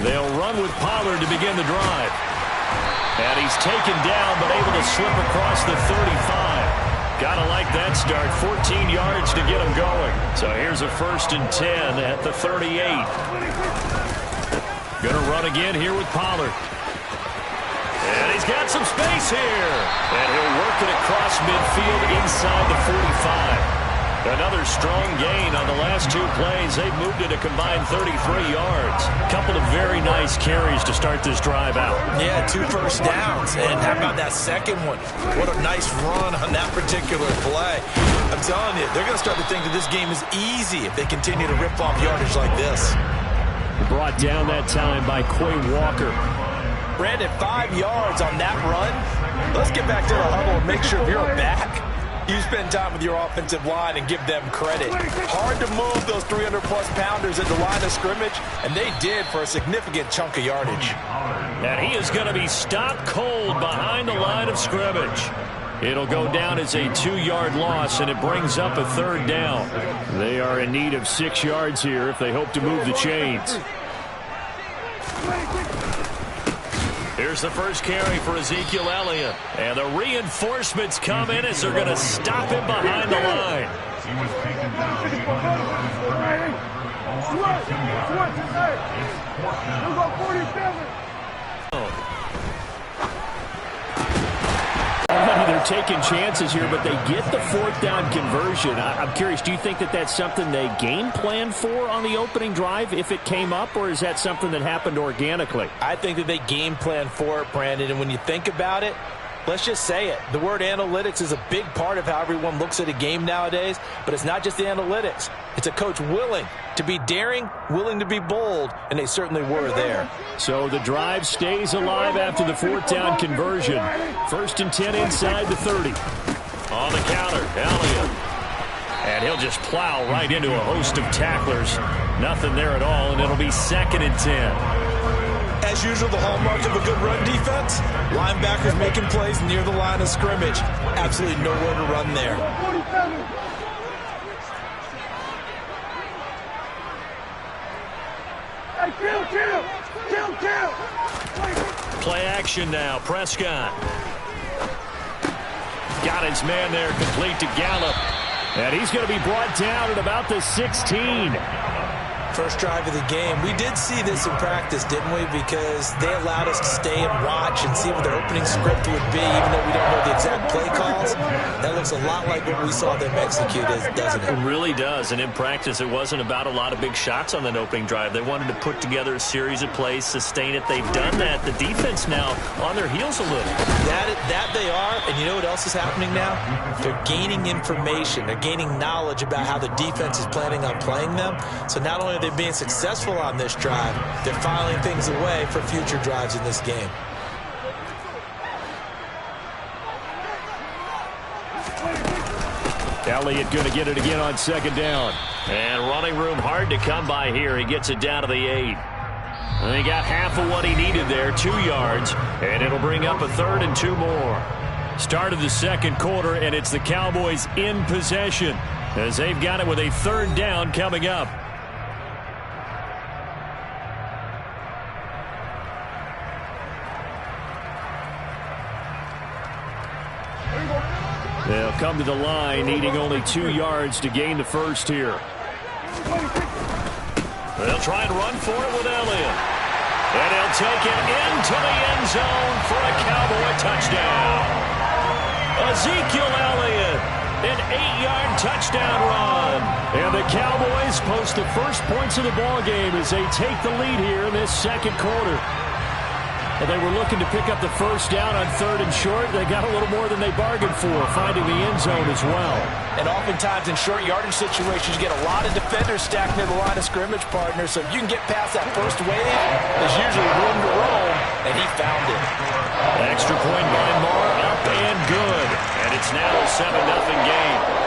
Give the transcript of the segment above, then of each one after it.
They'll run with Pollard to begin the drive. And he's taken down, but able to slip across the 35. Gotta like that start. 14 yards to get him going. So here's a 1st and 10 at the 38. Gonna run again here with Pollard. And he's got some space here. And he'll work it across midfield inside the 45. Another strong gain on the last 2 plays. They've moved it a combined 33 yards. A couple of very nice carries to start this drive out. Yeah, 2 first downs. And how about that second one? What a nice run on that particular play. I'm telling you, they're going to start to think that this game is easy if they continue to rip off yardage like this. Brought down that time by Quay Walker. Brandon, 5 yards on that run. Let's get back to the huddle and make sure if you're a back, you spend time with your offensive line and give them credit. Hard to move those 300-plus pounders at the line of scrimmage, and they did for a significant chunk of yardage. And he is going to be stopped cold behind the line of scrimmage. It'll go down as a 2-yard loss, and it brings up a 3rd down. They are in need of 6 yards here if they hope to move the chains. Here's the first carry for Ezekiel Elliott. And the reinforcements come in as they're going to stop him behind the line. He was taken They're taking chances here, but they get the 4th down conversion. I'm curious, do you think that that's something they game planned for on the opening drive if it came up, or is that something that happened organically? I think that they game planned for it, Brandon, and when you think about it, let's just say it. The word analytics is a big part of how everyone looks at a game nowadays, but it's not just the analytics. It's a coach willing to be daring, willing to be bold, and they certainly were there. So the drive stays alive after the 4th down conversion. 1st and 10 inside the 30. On the counter, Elliott. And he'll just plow right into a host of tacklers. Nothing there at all, and it'll be 2nd and 10. As usual, the hallmark of a good run defense, linebackers making plays near the line of scrimmage. Absolutely nowhere to run there. Play action now. Prescott. Got his man there, complete to Gallup. And he's going to be brought down at about the 16. First drive of the game. We did see this in practice, didn't we? Because they allowed us to stay and watch and see what their opening script would be, even though we don't know the exact play calls. That looks a lot like what we saw them execute, doesn't it? It really does. And in practice, it wasn't about a lot of big shots on that opening drive. They wanted to put together a series of plays, sustain it. They've done that. The defense now on their heels a little. That they are. And you know what else is happening now? They're gaining information. They're gaining knowledge about how the defense is planning on playing them. So not only are they being successful on this drive, they're filing things away for future drives in this game. Elliott going to get it again on 2nd down. And running room hard to come by here. He gets it down to the 8. And he got half of what he needed there, 2 yards. And it'll bring up a 3rd and 2 more. Start of the 2nd quarter, and it's the Cowboys in possession as they've got it with a 3rd down coming up. They'll come to the line, needing only 2 yards to gain the first here. They'll try and run for it with Elliott. And he'll take it into the end zone for a Cowboy touchdown. Ezekiel Elliott, an 8-yard touchdown run. And the Cowboys post the first points of the ballgame as they take the lead here in this 2nd quarter. And they were looking to pick up the first down on 3rd and short. They got a little more than they bargained for, finding the end zone as well. And oftentimes in short yardage situations, you get a lot of defenders stacked near the line of scrimmage, partner. So if you can get past that first wave, there's usually room to roam, and he found it. Extra point by Moore, up and good. And it's now a 7-0 game.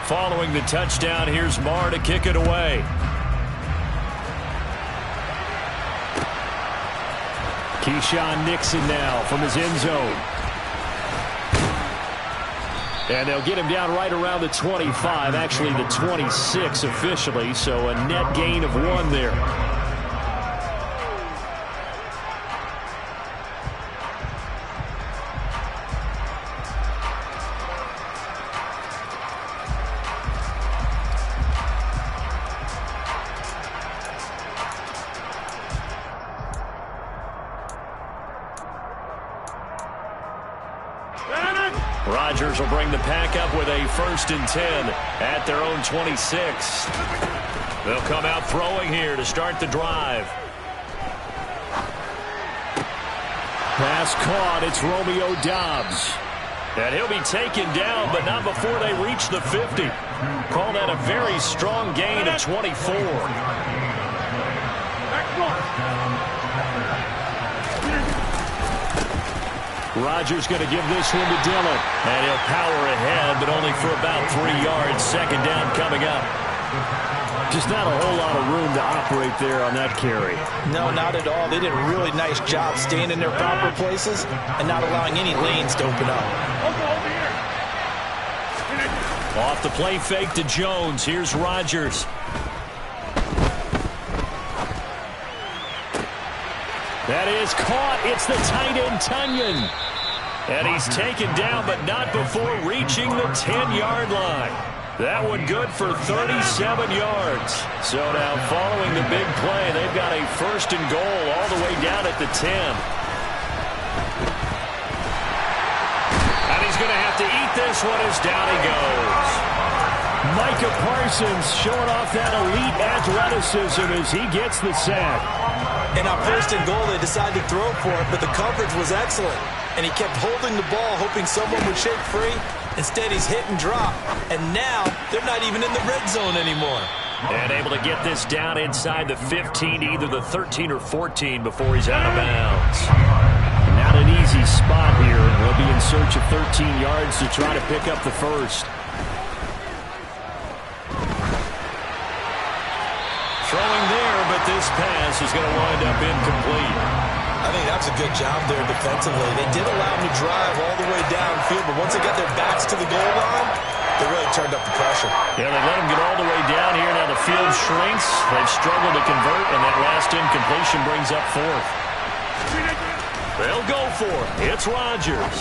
Following the touchdown, here's Marr to kick it away. Keyshawn Nixon now from his end zone. And they'll get him down right around the 25, actually the 26 officially, so a net gain of 1 there. Rodgers will bring the pack up with a 1st and 10 at their own 26. They'll come out throwing here to start the drive. Pass caught. It's Romeo Doubs. And he'll be taken down, but not before they reach the 50. Call that a very strong gain of 24. Rodgers going to give this one to Dillon. And he'll power ahead, but only for about 3 yards. 2nd down coming up. Just not a whole lot of room to operate there on that carry. No, not at all. They did a really nice job staying in their proper places and not allowing any lanes to open up. Off the play fake to Jones. Here's Rodgers. That is caught. It's the tight end, Tunyon. And he's taken down, but not before reaching the 10-yard line. That one good for 37 yards. So now following the big play, they've got a 1st and goal all the way down at the 10. And he's going to have to eat this one as down he goes. Micah Parsons showing off that elite athleticism as he gets the sack. And on 1st and goal, they decided to throw for it, but the coverage was excellent. And he kept holding the ball, hoping someone would shake free. Instead, he's hit and drop. And now, they're not even in the red zone anymore. And able to get this down inside the 15, either the 13 or 14 before he's out of bounds. Not an easy spot here. He'll be in search of 13 yards to try to pick up the 1st. Throwing there, but this pass is going to wind up incomplete. I think that was a good job there defensively. They did allow him to drive all the way downfield, but once they got their backs to the goal line, they really turned up the pressure. Yeah, they let him get all the way down here. Now the field shrinks. They've struggled to convert, and that last incompletion brings up 4th. They'll go for it. It's Rodgers.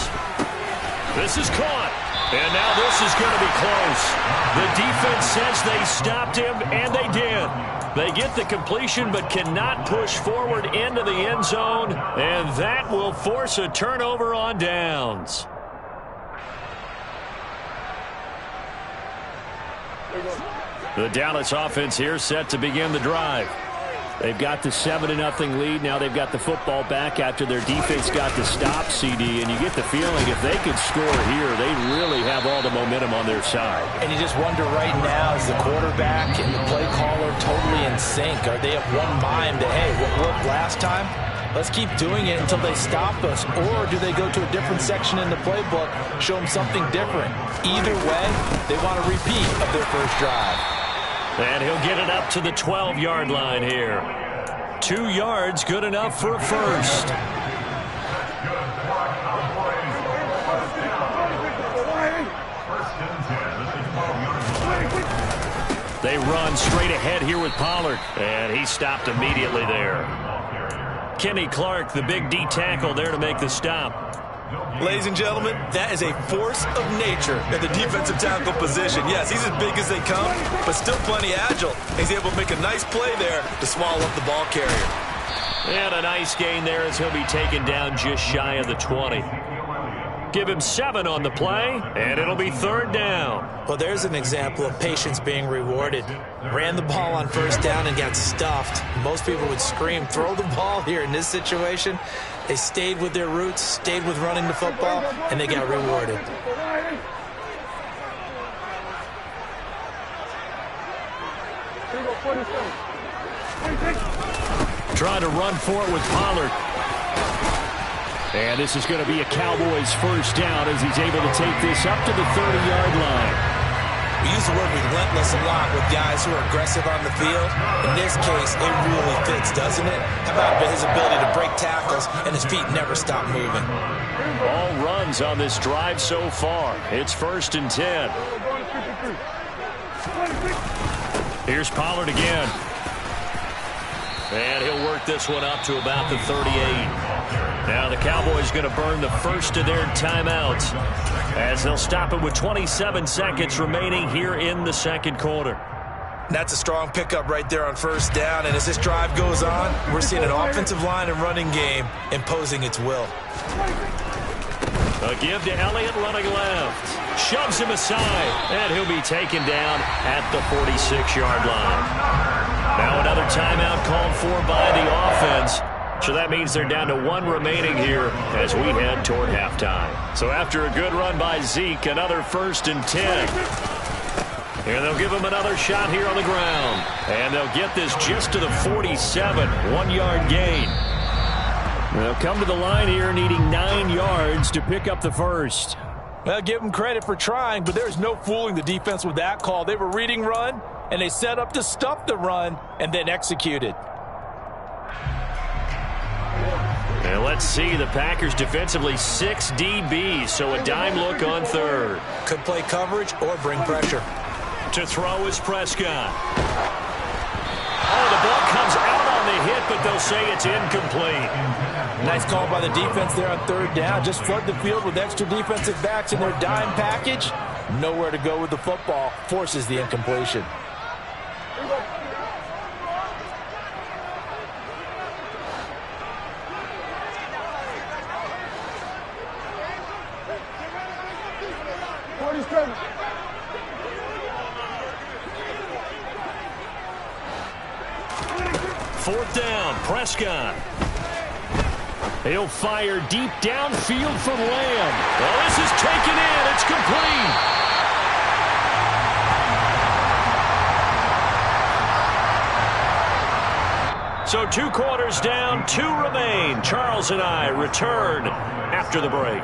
This is caught. And now this is going to be close. The defense says they stopped him, and they did. They get the completion but cannot push forward into the end zone, and that will force a turnover on downs. The Dallas offense here set to begin the drive. They've got the 7-0 lead. Now they've got the football back after their defense got the stop, CD. And you get the feeling if they could score here, they really have all the momentum on their side. And you just wonder right now, is the quarterback and the play caller totally in sync? Are they of one mind that, hey, what worked last time? Let's keep doing it until they stop us. Or do they go to a different section in the playbook, show them something different? Either way, they want a repeat of their first drive. And he'll get it up to the 12-yard line here. 2 yards, good enough for a 1st. They run straight ahead here with Pollard. And he stopped immediately there. Kenny Clark, the big D tackle there to make the stop. Ladies and gentlemen, that is a force of nature at the defensive tackle position. Yes, he's as big as they come, but still plenty agile. He's able to make a nice play there to swallow up the ball carrier. And a nice gain there as he'll be taken down just shy of the 20. Give him 7 on the play, and it'll be 3rd down. Well, there's an example of patience being rewarded. Ran the ball on 1st down and got stuffed. Most people would scream, throw the ball here. In this situation, they stayed with their roots, stayed with running the football, and they got rewarded. Trying to run for it with Pollard. And this is going to be a Cowboys 1st down as he's able to take this up to the 30-yard line. We use the word relentless a lot with guys who are aggressive on the field. In this case, it really fits, doesn't it? How about his ability to break tackles and his feet never stop moving? All runs on this drive so far. It's 1st and 10. Here's Pollard again. And he'll work this one up to about the 38. Now the Cowboys going to burn the first of their timeouts as they'll stop it with 27 seconds remaining here in the second quarter. That's a strong pickup right there on 1st down. And as this drive goes on, we're seeing an offensive line and running game imposing its will. A give to Elliott running left. Shoves him aside. And he'll be taken down at the 46-yard line. Now another timeout called for by the offense. So that means they're down to 1 remaining here as we head toward halftime. So after a good run by Zeke, another 1st and 10. And they'll give him another shot here on the ground. And they'll get this just to the 47, 1-yard gain. They'll come to the line here needing 9 yards to pick up the first. Well, give them credit for trying, but there's no fooling the defense with that call. They were reading run, and they set up to stuff the run and then executed. And let's see, the Packers defensively 6 DBs, so a dime look on 3rd. Could play coverage or bring pressure. To throw is Prescott. Oh, the ball comes out on the hit, but they'll say it's incomplete. Nice call by the defense there on 3rd down. Just flood the field with extra defensive backs in their dime package. Nowhere to go with the football. Forces the incompletion. Fourth down, Prescott. He'll fire deep downfield for Lamb. Well, this is taken in. It's complete. So 2 quarters down, 2 remain. Charles and I return after the break.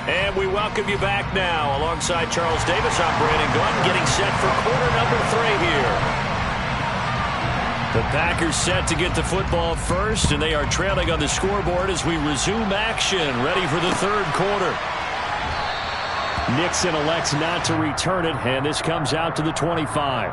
And we welcome you back now. Alongside Charles Davis, I'm Brandon Gunn, getting set for quarter number 3 here. The Packers set to get the football first, and they are trailing on the scoreboard as we resume action, ready for the 3rd quarter. Nixon elects not to return it, and this comes out to the 25.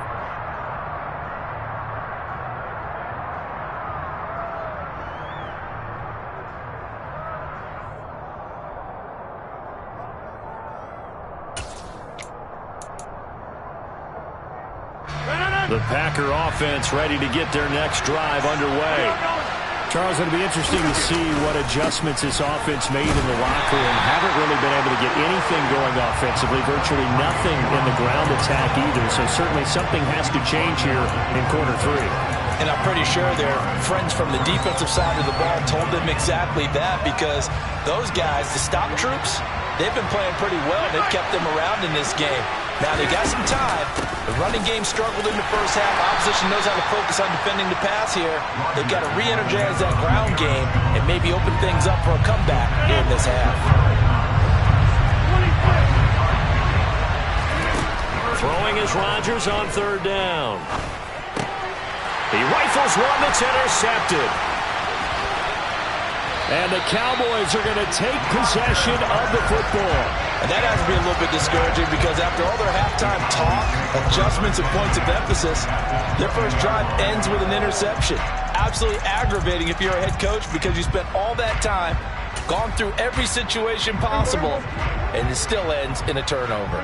The Packer offense ready to get their next drive underway. Charles, it'll be interesting to see what adjustments this offense made in the locker room. Haven't really been able to get anything going offensively, virtually nothing in the ground attack either. So certainly something has to change here in quarter 3. And I'm pretty sure their friends from the defensive side of the ball told them exactly that, because those guys, the stop troops, they've been playing pretty well. They've kept them around in this game. Now they got some time. The running game struggled in the first half. Opposition knows how to focus on defending the pass here. They've got to re-energize that ground game and maybe open things up for a comeback here in this half. Throwing is Rodgers on 3rd down. He rifles one that's intercepted. And the Cowboys are going to take possession of the football. And that has to be a little bit discouraging, because after all their halftime talk, adjustments, and points of emphasis, their first drive ends with an interception. Absolutely aggravating if you're a head coach, because you spent all that time, gone through every situation possible, and it still ends in a turnover.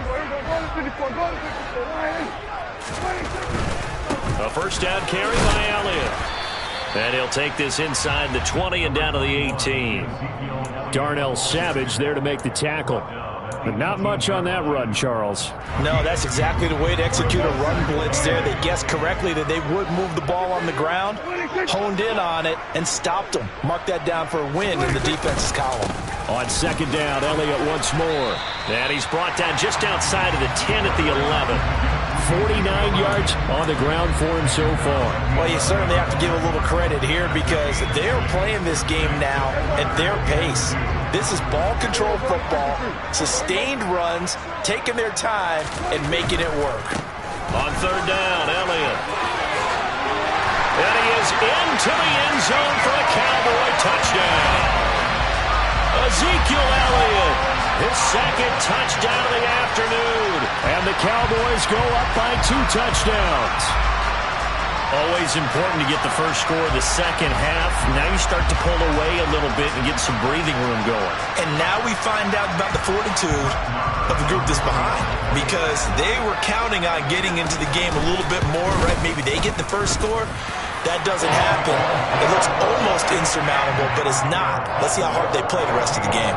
A first down carry by Elliott. And he'll take this inside the 20 and down to the 18. Darnell Savage there to make the tackle. But not much on that run, Charles. No, that's exactly the way to execute a run blitz there. They guessed correctly that they would move the ball on the ground, honed in on it, and stopped them. Mark that down for a win in the defense's column. On 2nd down, Elliott once more. And he's brought down just outside of the 10 at the 11. 49 yards on the ground for him so far. Well, you certainly have to give a little credit here because they're playing this game now at their pace. This is ball control football, sustained runs, taking their time, and making it work. On third down, Elliott. And he is into the end zone for a Cowboy touchdown. Ezekiel Elliott, his second touchdown of the afternoon. And the Cowboys go up by 2 touchdowns. Always important to get the first score of the second half. Now you start to pull away a little bit and get some breathing room going. And now we find out about the fortitude of the group that's behind, because they were counting on getting into the game a little bit more, right? Maybe they get the first score. That doesn't happen. It looks almost insurmountable, but it's not. Let's see how hard they play the rest of the game.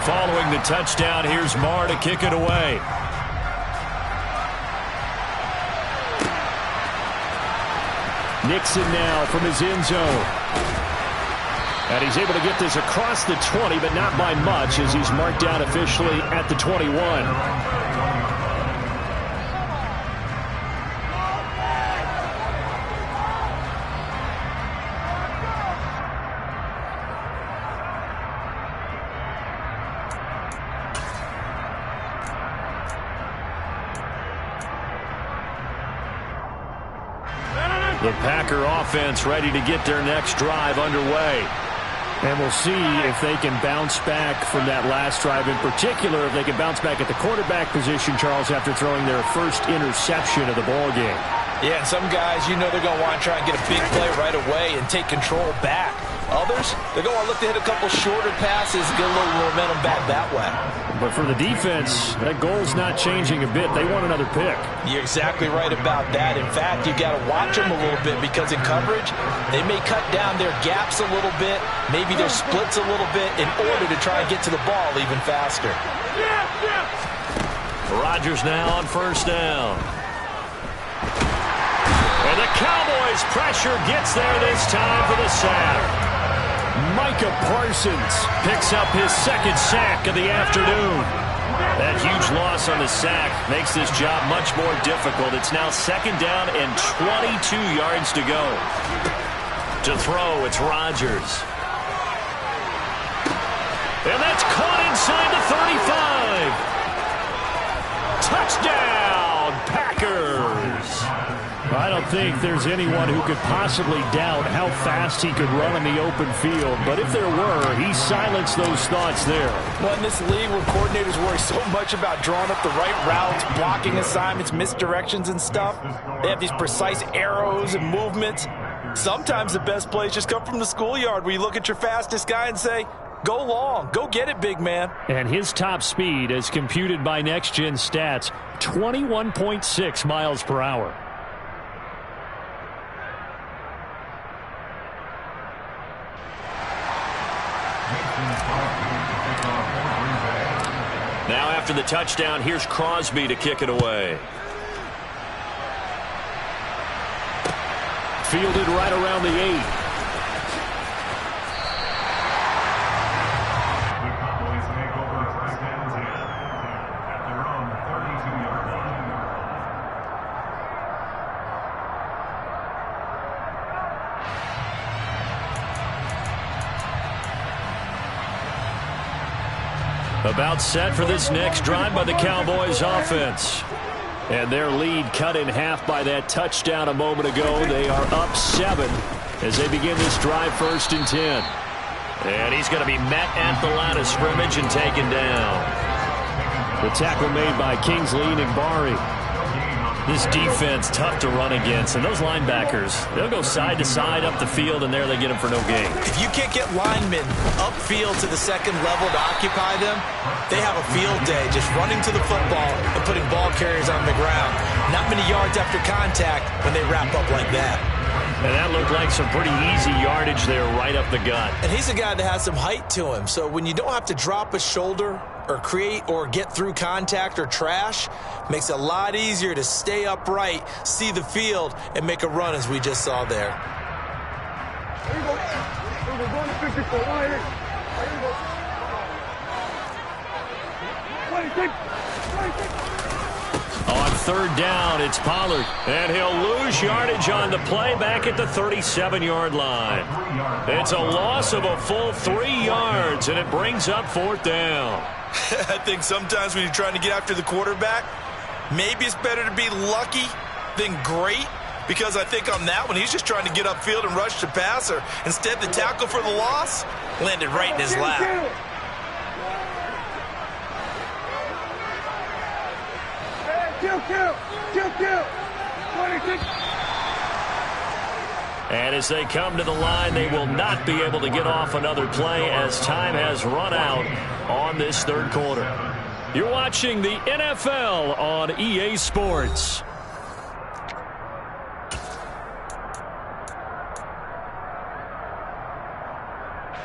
Following the touchdown, here's Marr to kick it away. Nixon now from his end zone. And he's able to get this across the 20, but not by much, as he's marked down officially at the 21. The Packer offense ready to get their next drive underway. And we'll see if they can bounce back from that last drive. In particular, if they can bounce back at the quarterback position, Charles, after throwing their first interception of the ball game. Yeah, and some guys, you know they're going to want to try and get a big play right away and take control back. Others, they're going to look to hit a couple shorter passes, get a little momentum back that way. But for the defense, that goal's not changing a bit. They want another pick. You're exactly right about that. In fact, you got to watch them a little bit, because in coverage, they may cut down their gaps a little bit, maybe their splits a little bit, in order to try and get to the ball even faster. Rodgers now on first down. And the Cowboys' pressure gets there this time for the sack. Micah Parsons picks up his second sack of the afternoon. That huge loss on the sack makes this job much more difficult. It's now second down and 22 yards to go. To throw, it's Rodgers. And that's caught inside the 35. Touchdown, Packers. I don't think there's anyone who could possibly doubt how fast he could run on the open field. But if there were, he silenced those thoughts there. Well, in this league where coordinators worry so much about drawing up the right routes, blocking assignments, misdirections and stuff, they have these precise arrows and movements. Sometimes the best plays just come from the schoolyard, where you look at your fastest guy and say, go long, go get it, big man. And his top speed, as computed by Next Gen Stats, 21.6 miles per hour. Now after the touchdown, here's Crosby to kick it away. Fielded right around the 8. About set for this next drive by the Cowboys offense. And their lead cut in half by that touchdown a moment ago. They are up 7 as they begin this drive, 1st and 10. And he's going to be met at the line of scrimmage and taken down. The tackle made by Kingsley and Barry. This defense tough to run against, and those linebackers, they'll go side to side up the field, and there they get them for no gain. If you can't get linemen upfield to the second level to occupy them, they have a field day just running to the football and putting ball carriers on the ground. Not many yards after contact when they wrap up like that. And that looked like some pretty easy yardage there right up the gut. And he's a guy that has some height to him. So when you don't have to drop a shoulder or create or get through contact or trash, makes it a lot easier to stay upright, see the field, and make a run as we just saw there. There you go. There you go. Going to 54. There you go. 26. 26. On third down, it's Pollard. And he'll lose yardage on the play back at the 37-yard line. It's a loss of a full 3 yards, and it brings up fourth down. I think sometimes when you're trying to get after the quarterback, maybe it's better to be lucky than great, because I think on that one, he's just trying to get upfield and rush the passer. Instead, the tackle for the loss landed right in his lap. Kill. 26. And as they come to the line, they will not be able to get off another play as time has run out on this third quarter. You're watching the NFL on EA Sports.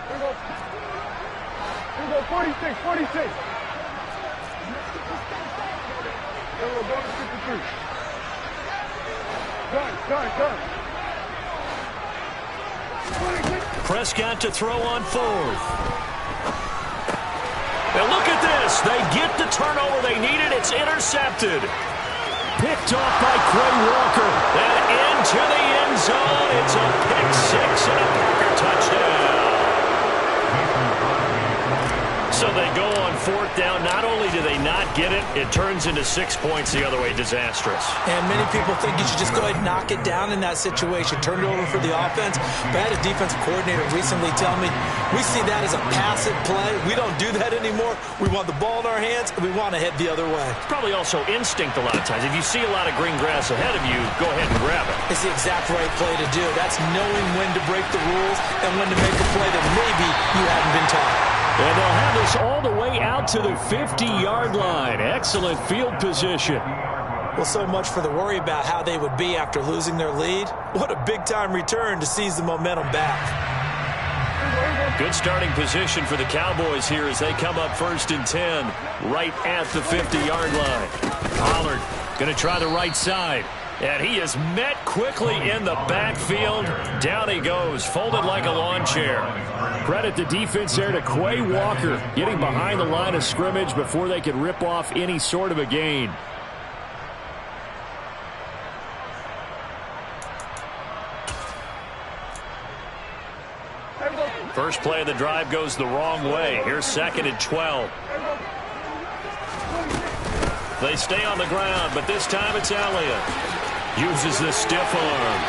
Here we go. 46. Here we go. 53. Done. Prescott to throw on fourth. And look at this. They get the turnover they needed. It's intercepted. Picked off by Quay Walker. And into the end zone. It's a pick six and a Packer touchdown. So they go on fourth down. Not only do they not get it, it turns into 6 points the other way. Disastrous. And many people think you should just go ahead and knock it down in that situation. Turn it over for the offense. But I had a defensive coordinator recently tell me, we see that as a passive play. We don't do that anymore. We want the ball in our hands, and we want to head the other way. It's probably also instinct a lot of times. If you see a lot of green grass ahead of you, go ahead and grab it. It's the exact right play to do. That's knowing when to break the rules and when to make a play that maybe you haven't been taught. And they'll have this all the way out to the 50-yard line. Excellent field position. Well, so much for the worry about how they would be after losing their lead. What a big-time return to seize the momentum back. Good starting position for the Cowboys here as they come up first and 10 right at the 50-yard line. Pollard going to try the right side. And he is met quickly in the backfield. Down he goes, folded like a lawn chair. Credit the defense there to Quay Walker, getting behind the line of scrimmage before they could rip off any sort of a gain. First play of the drive goes the wrong way. Here's second and 12. They stay on the ground, but this time it's Elliott. Uses the stiff arm.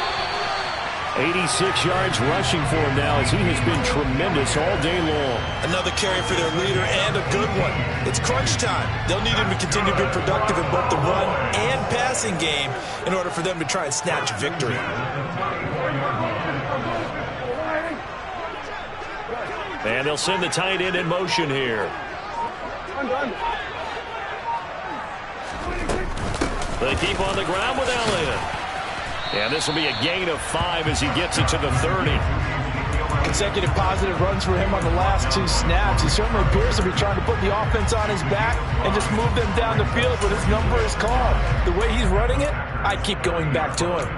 86 yards rushing for him now as he has been tremendous all day long. Another carry for their leader and a good one. It's crunch time. They'll need him to continue to be productive in both the run and passing game in order for them to try and snatch a victory. And they'll send the tight end in motion here. They keep on the ground with Elliott. And this will be a gain of 5 as he gets it to the 30. Consecutive positive runs for him on the last 2 snaps. He certainly appears to be trying to put the offense on his back and just move them down the field, but his number is called. The way he's running it, I keep going back to him.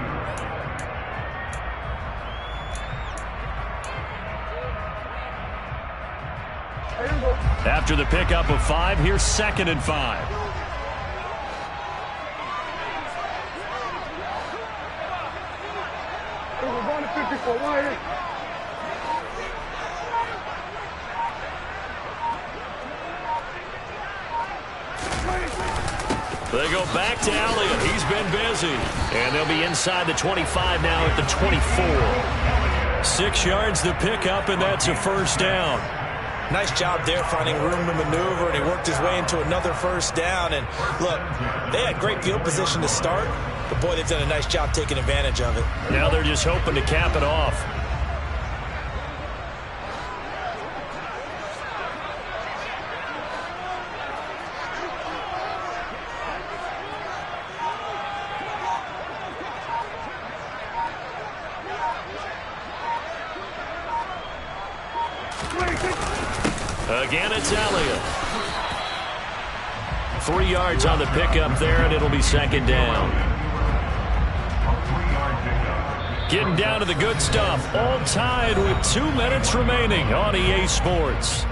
After the pickup of 5, here's second and 5. We're going to 54. Wide. They go back to Elliott. He's been busy. And they'll be inside the 25 now at the 24. 6 yards the pickup, and that's a first down. Nice job there finding room to maneuver, and he worked his way into another first down. And look, they had great field position to start, but boy, they've done a nice job taking advantage of it. Now they're just hoping to cap it off. Again, it's Elliott. 3 yards on the pickup there, and it'll be second down. Getting down to the good stuff. All tied with 2 minutes remaining on EA Sports.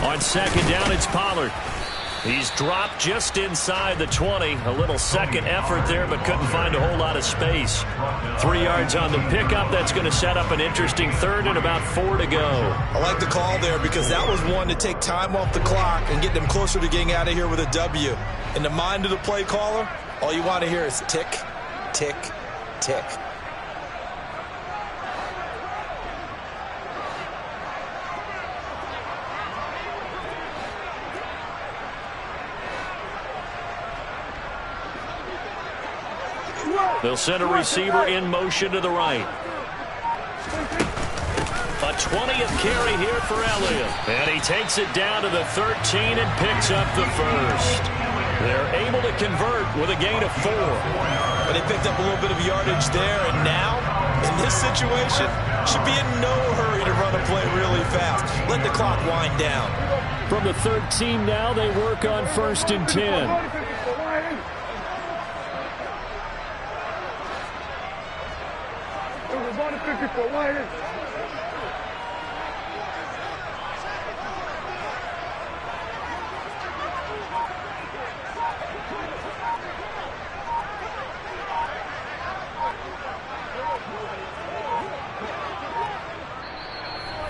On second down, it's Pollard. He's dropped just inside the 20. A little second effort there, but couldn't find a whole lot of space. 3 yards on the pickup. That's going to set up an interesting third and about 4 to go. I like the call there because that was one to take time off the clock and get them closer to getting out of here with a W. In the mind of the play caller, all you want to hear is tick, tick, tick. They'll send a receiver in motion to the right. A 20th carry here for Elliott. And he takes it down to the 13 and picks up the first. They're able to convert with a gain of 4. But they picked up a little bit of yardage there, and now, in this situation, should be in no hurry to run a play really fast. Let the clock wind down. From the 13 now, they work on 1st and 10.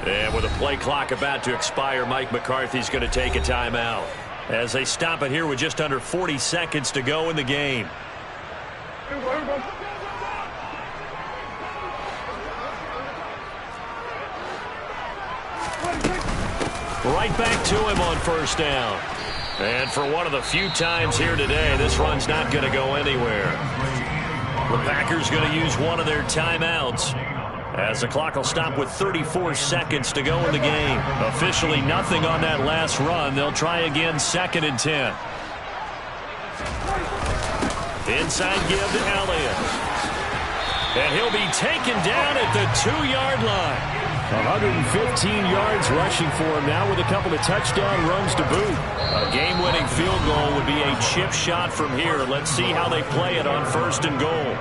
And with a play clock about to expire, Mike McCarthy's going to take a timeout as they stop it here with just under 40 seconds to go in the game. Right back to him on 1st down. And for one of the few times here today, this run's not going to go anywhere. The Packers going to use one of their timeouts, as the clock will stop with 34 seconds to go in the game. Officially nothing on that last run. They'll try again 2nd and 10. Inside give to Elliott. And he'll be taken down at the 2-yard line. 115 yards rushing for him now with a couple of touchdown runs to boot. A game-winning field goal would be a chip shot from here. Let's see how they play it on 1st and goal.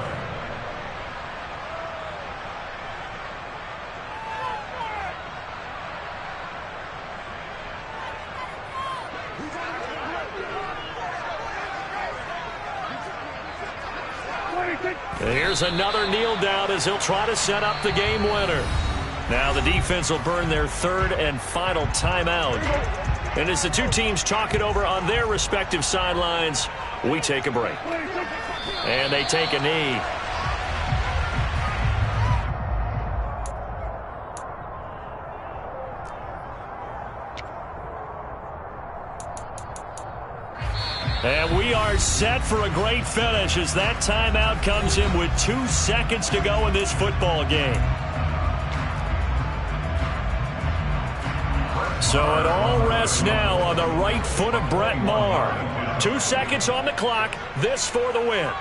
And here's another kneel down as he'll try to set up the game winner. Now the defense will burn their 3rd and final timeout. And as the two teams talk it over on their respective sidelines, we take a break. And they take a knee. And we are set for a great finish as that timeout comes in with 2 seconds to go in this football game. So it all rests now on the right foot of Brett Maher. 2 seconds on the clock. This for the win.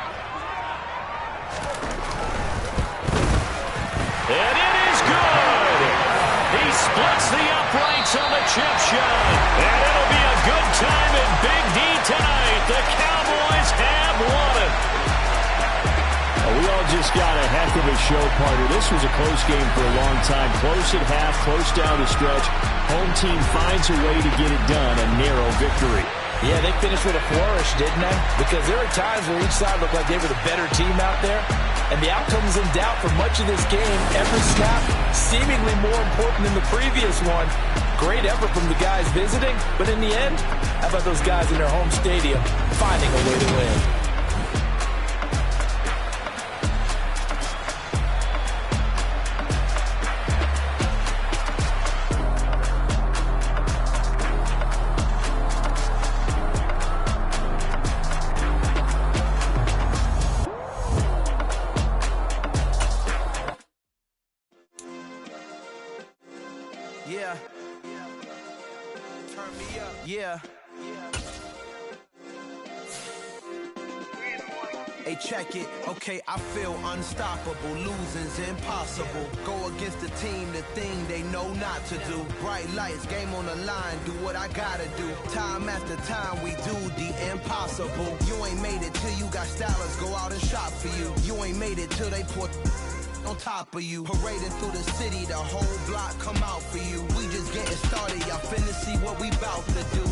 And it is good. He splits the uprights on the chip shot. And it'll be a good time in Big D tonight. The Cowboys have won it. We all just got a heck of a show, partner. This was a close game for a long time. Close at half, close down the stretch. Home team finds a way to get it done. A narrow victory. Yeah, they finished with a flourish, didn't they? Because there were times where each side looked like they were the better team out there. And the outcome was in doubt for much of this game. Every snap seemingly more important than the previous one. Great effort from the guys visiting. But in the end, how about those guys in their home stadium finding a way to win? Yeah. Turn me up. Yeah. Hey, check it. Okay, I feel unstoppable. Losing's impossible. Go against the team, the thing they know not to do. Bright lights, game on the line. Do what I gotta do. Time after time, we do the impossible. You ain't made it till you got stylers go out and shop for you. You ain't made it till they pour on top of you. Parading through the city, the whole block come out for you. We just getting started, y'all finna see what we bout to do.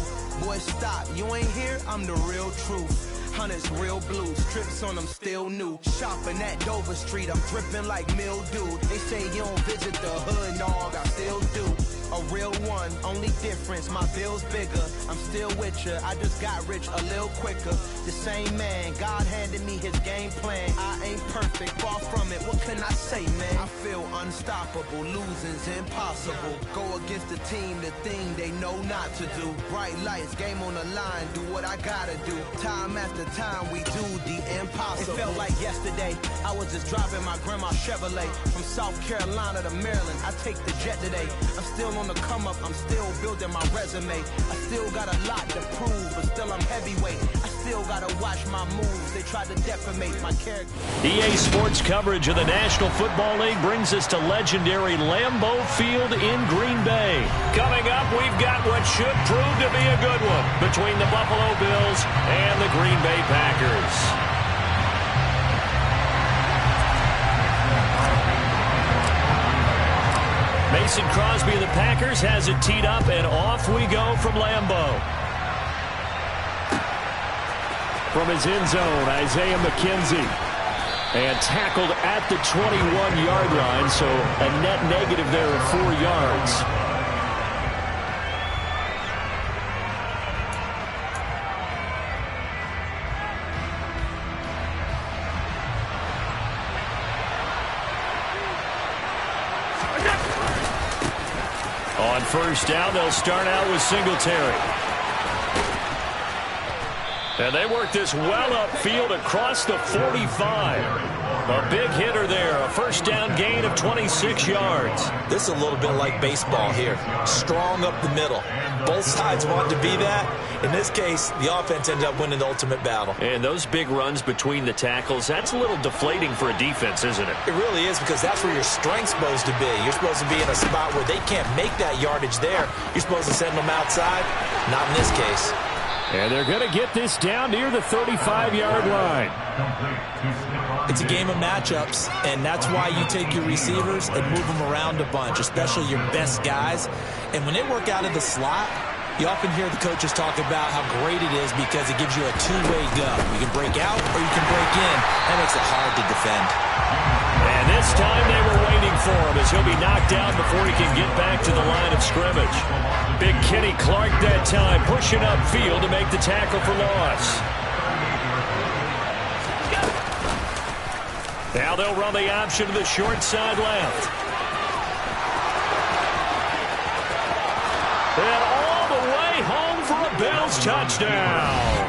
Boy, stop, you ain't here, I'm the real truth. Hunters, real blue, strips on them still new. Shopping at Dover Street, I'm dripping like mildew. They say you don't visit the hood, dog, I still do. A real one, only difference, my bill's bigger. I'm still with ya, I just got rich a little quicker. The same man, God handed me his game plan. I ain't perfect, far from it, what can I say, man? I feel unstoppable, losing's impossible. Go against the team, the thing they know not to do. Bright lights, game on the line, do what I gotta do. Time after time, we do the impossible. It felt like yesterday, I was just driving my grandma's Chevrolet. From South Carolina to Maryland, I take the jet today. I'm still on the come up, I'm still building my resume. I still got a lot to prove, but still I'm heavyweight. I still gotta watch my moves, they try to defamate my character. EA Sports coverage of the National Football League brings us to legendary Lambeau Field in Green Bay. Coming up, we've got what should prove to be a good one between the Buffalo Bills and the Green Bay Packers. Mason Crosby of the Packers has it teed up, and off we go from Lambeau. From his end zone, Isaiah McKenzie. And tackled at the 21-yard line, so a net negative there of 4 yards. On first down, they'll start out with Singletary. And they work this well upfield across the 45. A big hitter there, a first down gain of 26 yards. This is a little bit like baseball here. Strong up the middle. Both sides want to be that. In this case, the offense ended up winning the ultimate battle. And those big runs between the tackles, that's a little deflating for a defense, isn't it? It really is, because that's where your strength's supposed to be. You're supposed to be in a spot where they can't make that yardage there. You're supposed to send them outside. Not in this case. And they're going to get this down near the 35-yard line. It's a game of matchups, and that's why you take your receivers and move them around a bunch, especially your best guys. And when they work out of the slot, you often hear the coaches talk about how great it is because it gives you a two-way go. You can break out or you can break in. That makes it hard to defend. And this time they were waiting for him as he'll be knocked down before he can get back to the line of scrimmage. Big Kenny Clark that time pushing upfield to make the tackle for loss. Now they'll run the option to the short side left. And all the way home for a Bills touchdown.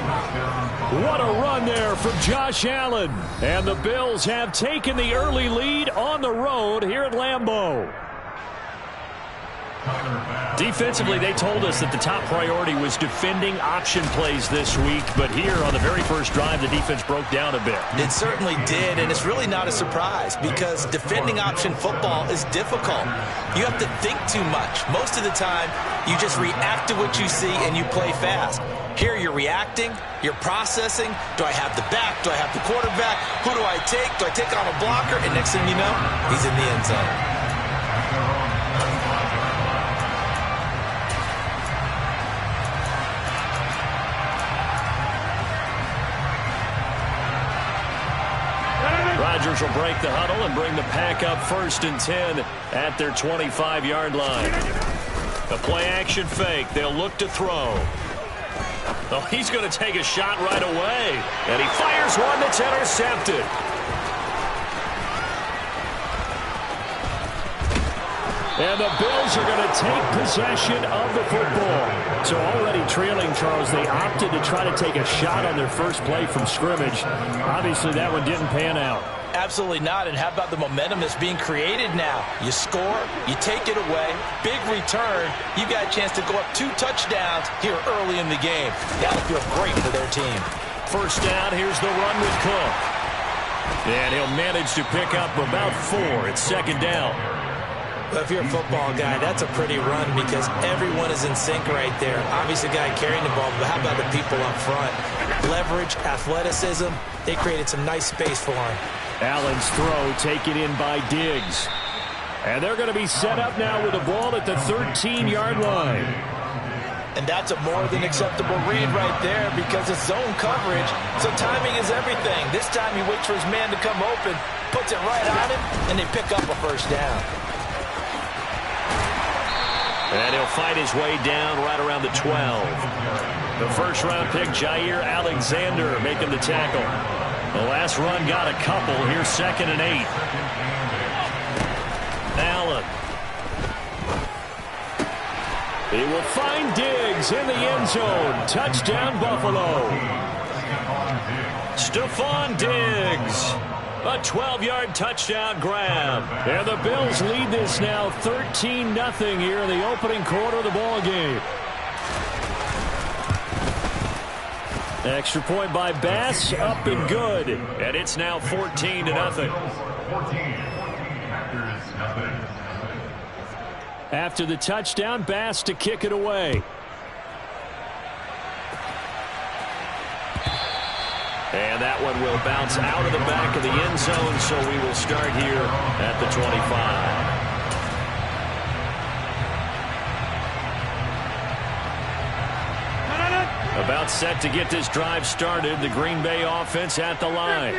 What a run there from Josh Allen. And the Bills have taken the early lead on the road here at Lambeau. Defensively, they told us that the top priority was defending option plays this week, but here on the very first drive, the defense broke down a bit. It certainly did, and it's really not a surprise because defending option football is difficult. You have to think too much. Most of the time, you just react to what you see and you play fast. Here you're reacting, you're processing. Do I have the back? Do I have the quarterback? Who do I take? Do I take on a blocker? And next thing you know, he's in the end zone. Rodgers will break the huddle and bring the pack up 1st and 10 at their 25-yard line. A play-action fake. They'll look to throw. Oh, he's going to take a shot right away. And he fires one that's intercepted. And the Bills are going to take possession of the football. So already trailing, Charles, they opted to try to take a shot on their first play from scrimmage. Obviously, that one didn't pan out. Absolutely not. And how about the momentum that's being created now? You score, you take it away, big return. You got a chance to go up 2 touchdowns here early in the game. That'll feel great for their team. First down, here's the run with Cook. And he'll manage to pick up about 4. It's second down. If you're a football guy, that's a pretty run because everyone is in sync right there. Obviously, the guy carrying the ball, but how about the people up front? Leverage, athleticism, they created some nice space for him. Allen's throw taken in by Diggs. And they're going to be set up now with the ball at the 13-yard line. And that's a more than acceptable read right there because it's zone coverage, so timing is everything. This time he waits for his man to come open, puts it right on him, and they pick up a first down. And he'll fight his way down right around the 12. The first-round pick, Jair Alexander, making the tackle. The last run got a couple. Here's 2nd and 8. Allen. He will find Diggs in the end zone. Touchdown, Buffalo. Stephon Diggs. A 12-yard touchdown grab. And the Bills lead this now 13-0 here in the opening quarter of the ball game. Extra point by Bass, up and good. And it's now 14-0. After the touchdown, Bass to kick it away. And that one will bounce out of the back of the end zone, so we will start here at the 25. About set to get this drive started. The Green Bay offense at the line.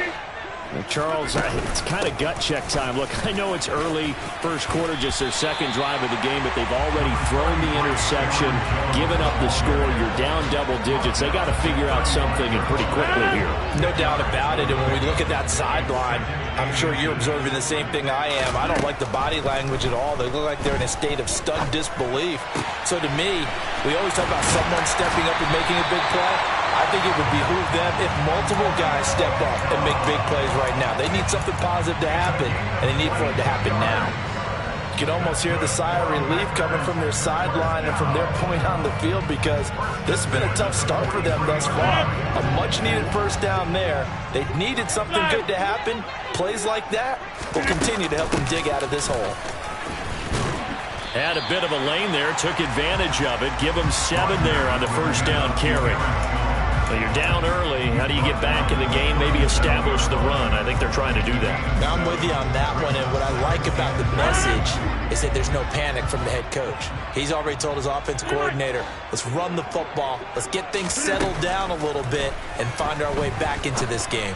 Charles, it's kind of gut check time. Look, I know it's early, first quarter, just their second drive of the game, but they've already thrown the interception, given up the score. You're down double digits. They got to figure out something and pretty quickly here. No doubt about it. And when we look at that sideline, I'm sure you're observing the same thing I am. I don't like the body language at all. They look like they're in a state of stunned disbelief. So to me, we always talk about someone stepping up and making a big play. I think it would behoove them if multiple guys step up and make big plays right now. They need something positive to happen, and they need for it to happen now. You can almost hear the sigh of relief coming from their sideline and from their point on the field because this has been a tough start for them thus far. A much-needed first down there. They needed something good to happen. Plays like that will continue to help them dig out of this hole. Had a bit of a lane there, took advantage of it. Give them 7 there on the first down carry. Well, you're down early. How do you get back in the game? Maybe establish the run. I think they're trying to do that. I'm with you on that one, and what I like about the message is that there's no panic from the head coach. He's already told his offensive coordinator, let's run the football, let's get things settled down a little bit, and find our way back into this game.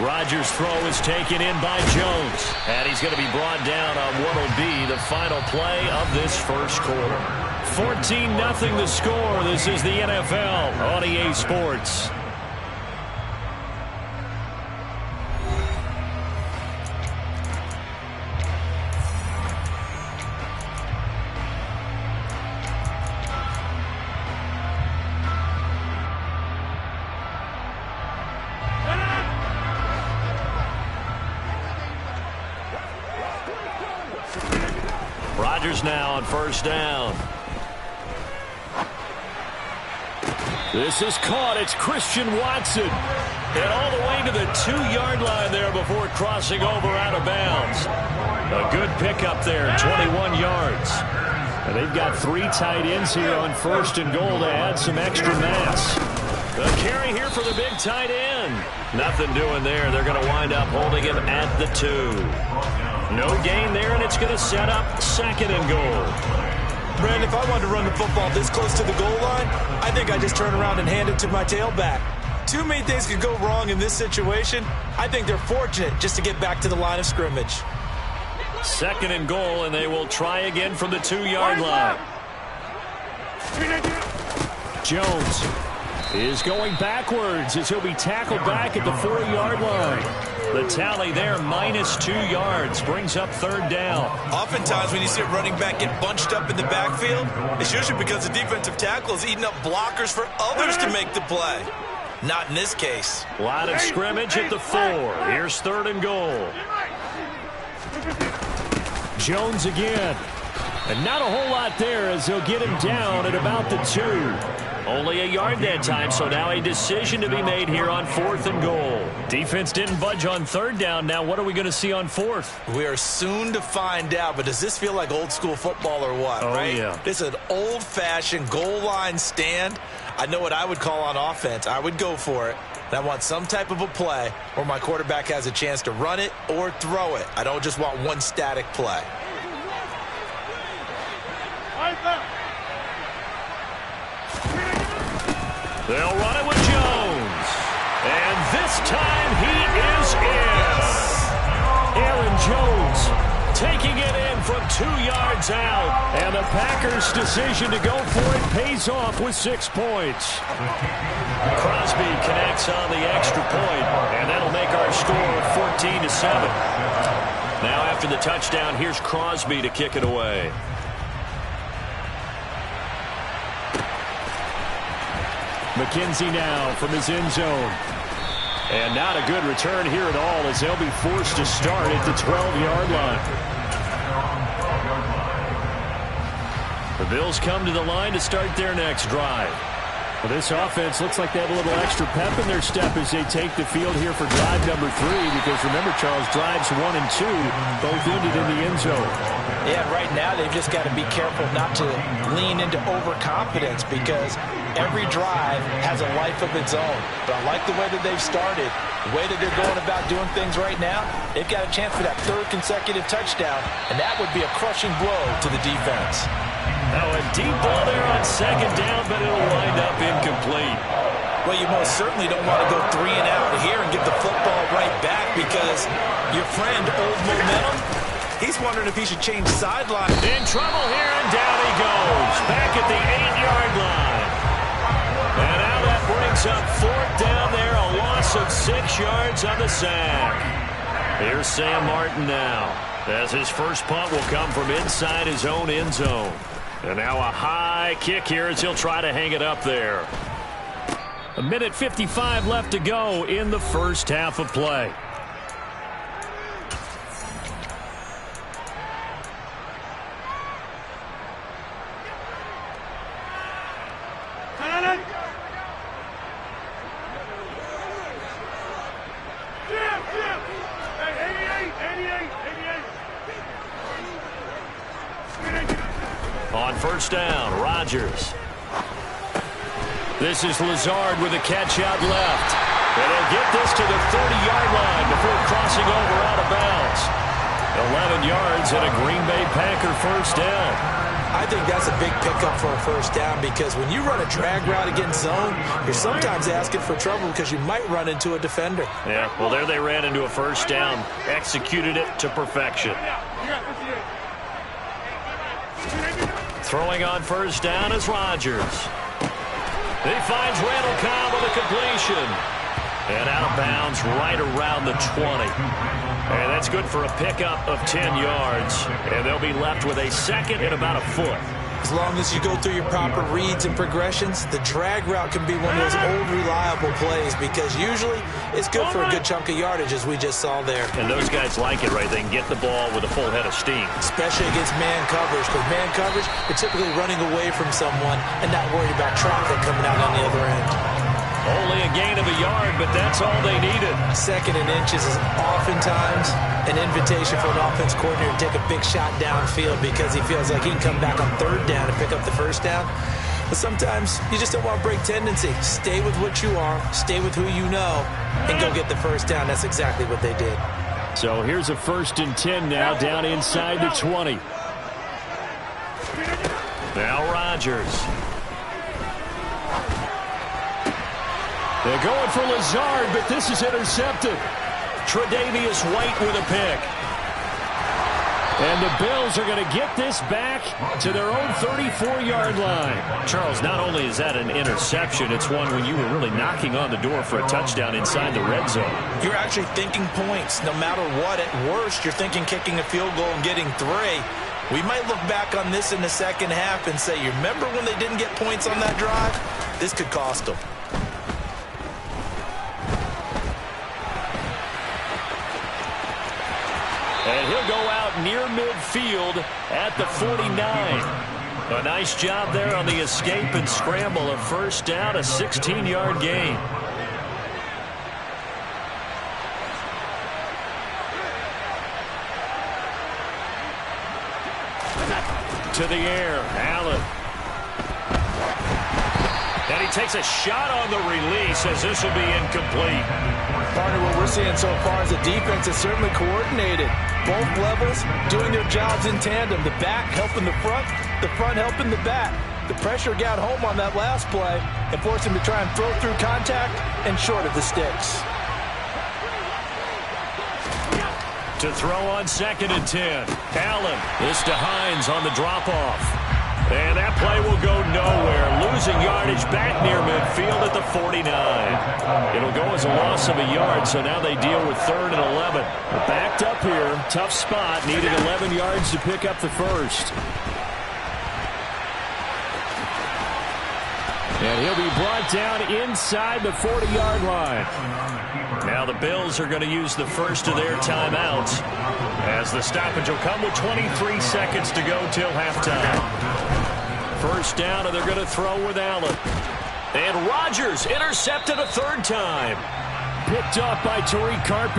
Rodgers' throw is taken in by Jones, and he's going to be brought down on what will be the final play of this first quarter. 14-0 the score. This is the NFL on EA Sports. Rodgers now on first down. This is caught. It's Christian Watson. And all the way to the 2-yard line there before crossing over out of bounds. A good pickup there, 21 yards. And they've got 3 tight ends here on first and goal to add some extra mass. The carry here for the big tight end. Nothing doing there. They're going to wind up holding him at the 2. No gain there, and it's going to set up 2nd and goal. Brandon, if I wanted to run the football this close to the goal line, I think I just turn around and hand it to my tailback. Too many things could go wrong in this situation. I think they're fortunate just to get back to the line of scrimmage. 2nd and goal, and they will try again from the 2-yard line. Jones is going backwards as he'll be tackled back at the 4-yard line. The tally there, minus 2 yards, brings up 3rd down. Oftentimes when you see a running back get bunched up in the backfield, it's usually because the defensive tackle is eating up blockers for others to make the play. Not in this case. Line of scrimmage at the 4. Here's 3rd and goal. Jones again. And not a whole lot there as he'll get him down at about the 2. Only a yard that time, so now a decision to be made here on 4th and goal. Defense didn't budge on 3rd down. Now what are we going to see on 4th? We are soon to find out, but does this feel like old school football or what? Oh, right? yeah. This is an old-fashioned goal line stand. I know what I would call on offense. I would go for it. And I want some type of a play where my quarterback has a chance to run it or throw it. I don't just want one static play. They'll run it with Jones. And this time he is in. Aaron Jones taking it in from 2 yards out. And the Packers' decision to go for it pays off with 6 points. Crosby connects on the extra point, and that'll make our score 14-7. Now after the touchdown, here's Crosby to kick it away. McKenzie now from his end zone. And not a good return here at all as they'll be forced to start at the 12-yard line. The Bills come to the line to start their next drive. Well, this offense looks like they have a little extra pep in their step as they take the field here for drive number 3, because remember, Charles, drives 1 and 2 both ended in the end zone. Yeah, right now they've just got to be careful not to lean into overconfidence, because every drive has a life of its own. But I like the way that they've started, the way that they're going about doing things right now. They've got a chance for that 3rd consecutive touchdown, and that would be a crushing blow to the defense. Now a deep ball there on 2nd down, but it'll wind up incomplete. Well, you most certainly don't want to go 3 and out here and get the football right back, because your friend, Old Momentum, he's wondering if he should change sideline. In trouble here, and down he goes. Back at the 8-yard line. And now that brings up 4th down there, a loss of 6 yards on the sack. Here's Sam Martin now, as his first punt will come from inside his own end zone. And now a high kick here as he'll try to hang it up there. 1:55 left to go in the first half of play. On first down, Rodgers. This is Lazard with a catch out left. And he'll get this to the 30-yard line before crossing over out of bounds. 11 yards and a Green Bay Packer first down. I think that's a big pickup for a first down, because when you run a drag route against zone, you're sometimes asking for trouble because you might run into a defender. Yeah, well, there they ran into a first down, executed it to perfection. Throwing on first down is Rodgers. He finds Randall Cobb with a completion. And out of bounds right around the 20. And that's good for a pickup of 10 yards. And they'll be left with a second and about a foot. As long as you go through your proper reads and progressions, the drag route can be one of those old reliable plays, because usually it's good for a good chunk of yardage, as we just saw there. And those guys like it, right? They can get the ball with a full head of steam. Especially against man coverage, because man coverage, you're typically running away from someone and not worried about traffic coming out on the other end. Only a gain of a yard, but that's all they needed. 2nd and inches is oftentimes an invitation for an offense coordinator to take a big shot downfield, because he feels like he can come back on 3rd down and pick up the first down. But sometimes you just don't want to break tendency. Stay with what you are, stay with who you know, and go get the first down. That's exactly what they did. So here's a 1st and 10 now, down inside the 20. Now Rodgers. They're going for Lazard, but this is intercepted. Tre'Davious White with a pick. And the Bills are going to get this back to their own 34-yard line. Charles, not only is that an interception, it's one when you were really knocking on the door for a touchdown inside the red zone. You're actually thinking points. No matter what, at worst, you're thinking kicking a field goal and getting 3. We might look back on this in the second half and say, you remember when they didn't get points on that drive? This could cost them. And he'll will go out near midfield at the 49. A nice job there on the escape and scramble. A first down, a 16-yard gain. To the air, Allen. And he takes a shot on the release as this will be incomplete. Partner, what we're seeing so far is the defense is certainly coordinated. Both levels doing their jobs in tandem. The back helping the front helping the back. The pressure got home on that last play and forced him to try and throw through contact and short of the sticks. To throw on 2nd and 10. Allen. This to Hines on the drop-off. And that play will go nowhere. Losing yardage back near midfield at the 49. It'll go as a loss of a yard, so now they deal with 3rd and 11. Backed up here. Tough spot. Needed 11 yards to pick up the first. And he'll be brought down inside the 40-yard line. Now the Bills are going to use the first of their timeouts as the stoppage will come with 23 seconds to go till halftime. First down, and they're going to throw with Allen. And Rodgers intercepted a 3rd time. Picked off by Tariq Carpenter.